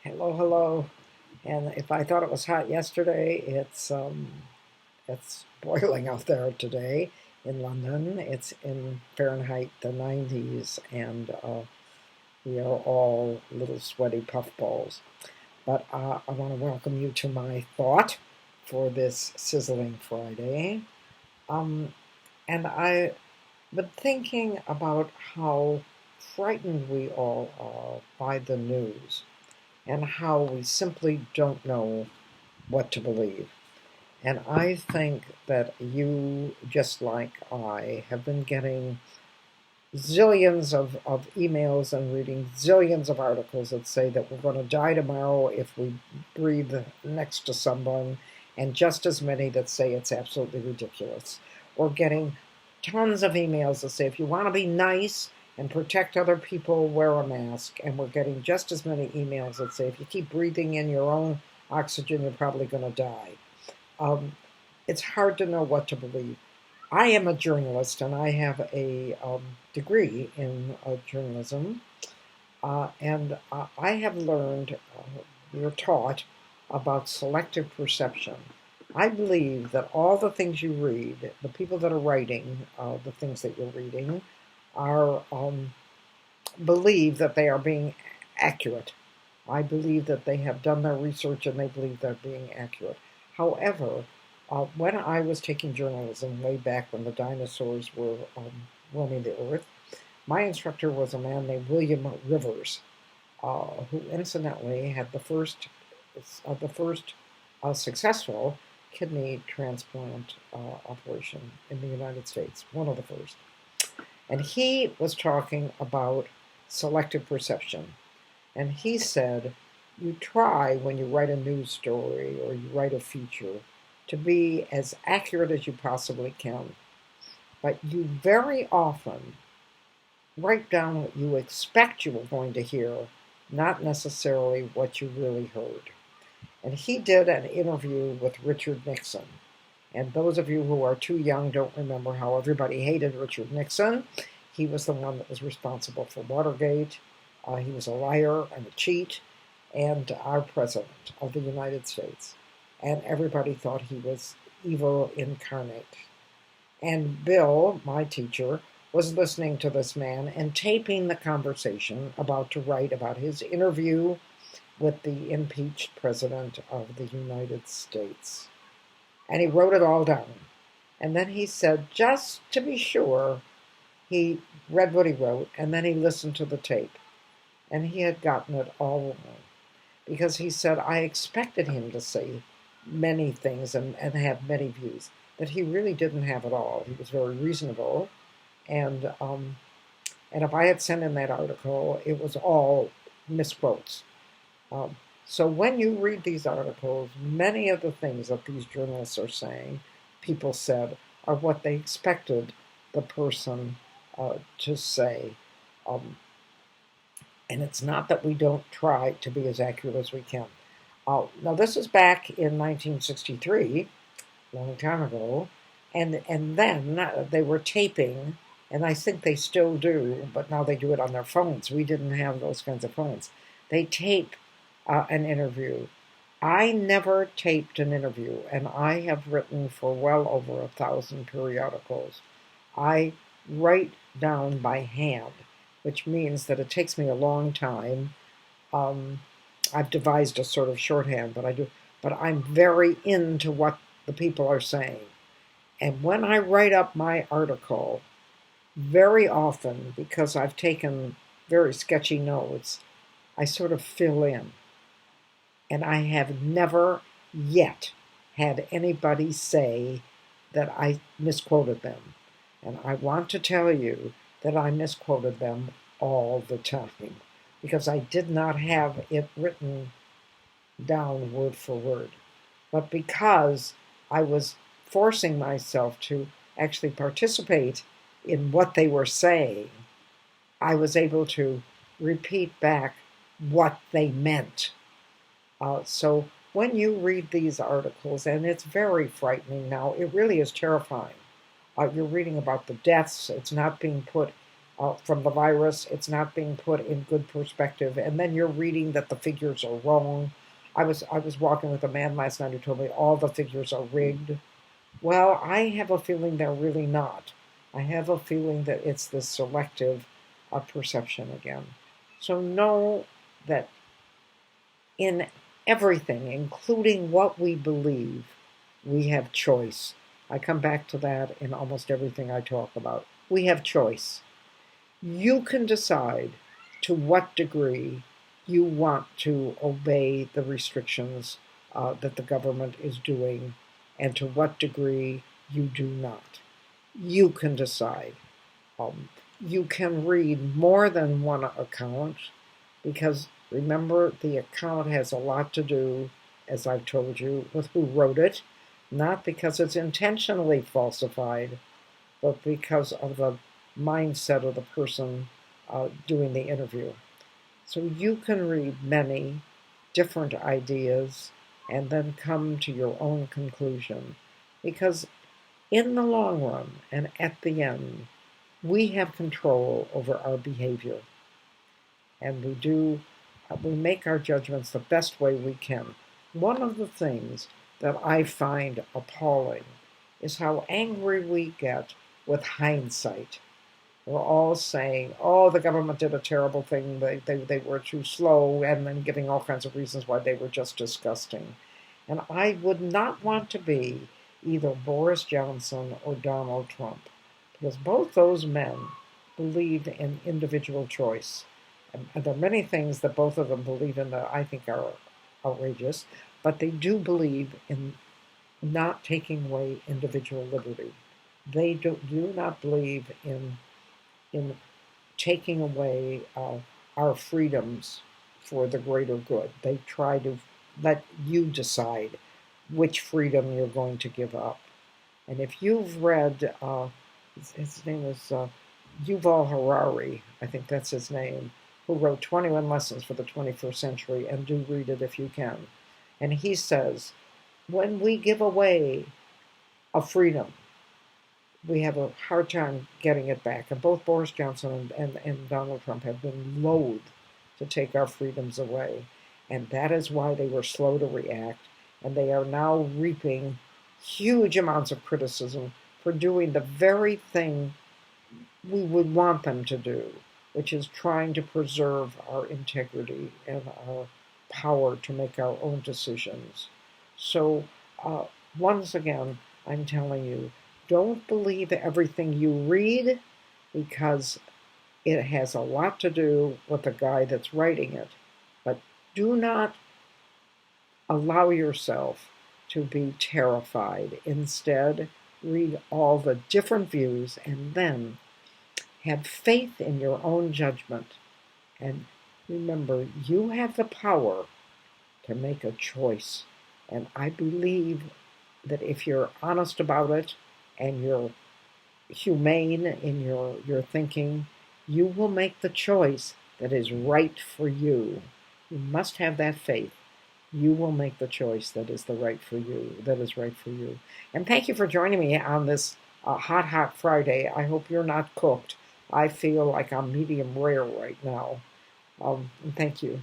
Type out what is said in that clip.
Hello, hello. And if I thought it was hot yesterday, it's boiling out there today in London. It's in Fahrenheit the 90s, and we are all little sweaty puffballs. But I want to welcome you to my thought for this sizzling Friday. Um, and I've been thinking about how frightened we all are by the news and how we simply don't know what to believe. And I think that you, just like I, have been getting zillions of emails and reading zillions of articles that say that we're going to die tomorrow if we breathe next to someone, and just as many that say it's absolutely ridiculous. Or getting tons of emails that say if you want to be nice and protect other people, wear a mask. And we're getting just as many emails that say if you keep breathing in your own oxygen, you're probably going to die. Um, it's hard to know what to believe. I am a journalist and I have a degree in journalism, and I have learned, we are taught about selective perception. I believe that all the things you read, the people that are writing the things that you're reading, are believe that they are being accurate. I believe that they have done their research and they believe they're being accurate. However, when I was taking journalism way back when the dinosaurs were roaming the earth, my instructor was a man named William Rivers, who incidentally had the first successful kidney transplant operation in the United States, one of the first. And he was talking about selective perception. And he said, you try when you write a news story or you write a feature to be as accurate as you possibly can. But you very often write down what you expect you are going to hear, not necessarily what you really heard. And he did an interview with Richard Nixon. And those of you who are too young don't remember how everybody hated Richard Nixon. He was the one that was responsible for Watergate. He was a liar and a cheat and our president of the United States. And everybody thought he was evil incarnate. And Bill, my teacher, was listening to this man and taping the conversation about to write about his interview with the impeached president of the United States. And he wrote it all down. And then he said, just to be sure, he read what he wrote, and then he listened to the tape. And he had gotten it all wrong. Because he said, I expected him to say many things and have many views, but he really didn't have it all. He was very reasonable. And if I had sent in that article, it was all misquotes. So when you read these articles, many of the things that these journalists are saying, people said, are what they expected the person to say. And it's not that we don't try to be as accurate as we can. Now, this is back in 1963, a long time ago, and then they were taping, and I think they still do, but now they do it on their phones. We didn't have those kinds of phones. They tape an interview. I never taped an interview, and I have written for well over 1,000 periodicals. I write down by hand, which means that it takes me a long time. I've devised a sort of shorthand, but I'm very into what the people are saying. And when I write up my article, very often, because I've taken very sketchy notes, I sort of fill in. And I have never yet had anybody say that I misquoted them. And I want to tell you that I misquoted them all the time because I did not have it written down word for word. But because I was forcing myself to actually participate in what they were saying, I was able to repeat back what they meant. So when you read these articles, and it's very frightening now, it really is terrifying. You're reading about the deaths. It's not being put from the virus. It's not being put in good perspective. And then you're reading that the figures are wrong. I was walking with a man last night who told me all the figures are rigged. Well, I have a feeling they're really not. I have a feeling that it's this selective perception again. So know that in everything, including what we believe, we have choice. I come back to that in almost everything I talk about. We have choice. You can decide to what degree you want to obey the restrictions that the government is doing and to what degree you do not. You can decide. You can read more than one account because remember, the account has a lot to do, as I've told you, with who wrote it, not because it's intentionally falsified, but because of the mindset of the person doing the interview. So you can read many different ideas and then come to your own conclusion. Because in the long run and at the end, we have control over our behavior. And we make our judgments the best way we can. One of the things that I find appalling is how angry we get with hindsight. We're all saying, oh, the government did a terrible thing, they were too slow, and then giving all kinds of reasons why they were just disgusting. And I would not want to be either Boris Johnson or Donald Trump, because both those men believe in individual choice. And there are many things that both of them believe in that I think are outrageous, but they do believe in not taking away individual liberty. They do not believe in taking away our freedoms for the greater good. They try to let you decide which freedom you're going to give up. And if you've read, his name is Yuval Harari, I think that's his name, who wrote 21 Lessons for the 21st Century, and do read it if you can. And he says, when we give away a freedom, we have a hard time getting it back. And both Boris Johnson and Donald Trump have been loath to take our freedoms away. And that is why they were slow to react. And they are now reaping huge amounts of criticism for doing the very thing we would want them to do, which is trying to preserve our integrity and our power to make our own decisions. So, once again, I'm telling you, don't believe everything you read because it has a lot to do with the guy that's writing it. But do not allow yourself to be terrified. Instead, read all the different views and then have faith in your own judgment. And remember, you have the power to make a choice. And I believe that if you're honest about it and you're humane in your thinking, you will make the choice that is right for you. You must have that faith. You will make the choice that is right for you. And thank you for joining me on this hot Friday. I hope you're not cooked. I feel like I'm medium rare right now. Thank you.